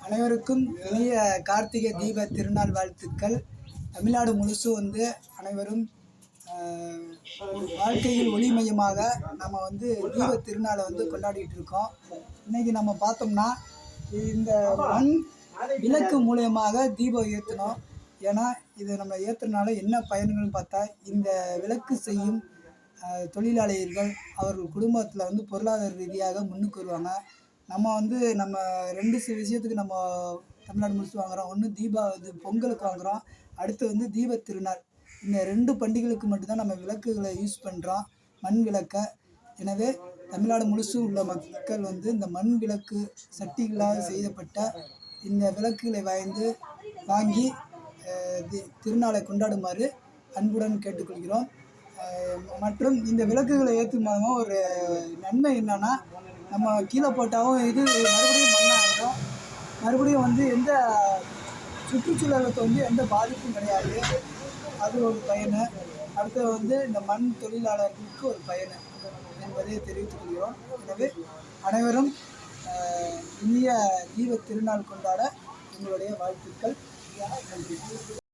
அனைவருக்கும் இனிய கார்த்திகை தீப திருநாள் வாழ்த்துக்கள். தமிழ்நாடு முழுசும் அனைவரும் வாழ்க்கையில் ஒளிமயமாக நம்ம தீப திருநாளை கொண்டாடிட்டு இருக்கோம். இன்னைக்கு நம்ம பார்த்தோம்னா இந்த மண் விளக்கு மூலியமாக தீபம் ஏற்றணும். ஏன்னா இதை நம்ம ஏற்றுறதுனால என்ன பயன்கள்னு பார்த்தா, இந்த விளக்கு செய்யும் தொழிலாளிகள் அவர்கள் குடும்பத்தில் பொருளாதார ரீதியாக முன்னுக்கு வருவாங்க. நம்ம நம்ம 2 விஷயத்துக்கு நம்ம தமிழ்நாடு முழுசும் வாங்குகிறோம். ஒன்று பொங்கலுக்கு வாங்குகிறோம், அடுத்து தீப திருநாள். இந்த 2 பண்டிகைகளுக்கு மட்டும்தான் நம்ம விளக்குகளை யூஸ் பண்ணுறோம், மண் விளக்கை. எனவே தமிழ்நாடு முழுசும் உள்ள மக்கள் இந்த மண் விளக்கு சட்டிகளால் செய்யப்பட்ட இந்த விளக்குகளை வாங்கி திருநாளை கொண்டாடுமாறு அன்புடன் கேட்டுக்கொள்கிறோம். மற்றும் இந்த விளக்குகளை ஏற்றும் மூலமாக ஒரு நன்மை என்னன்னா, நம்ம கீழே போட்டாலும் இது மறுபடியும் மண்ணாகிடும். மறுபடியும் எந்த சுற்றுச்சூழலுக்கு எந்த பாதிப்பும் கிடையாது. அது ஒரு பயன். அடுத்து இந்த மண் தொழிலாளர்களுக்கு ஒரு பயன் என்பதை தெரிவித்துக் கொள்கிறோம். எனவே அனைவரும் இனிய தீப திருநாள் கொண்டாட எங்களுடைய வாழ்த்துக்கள். நன்றி.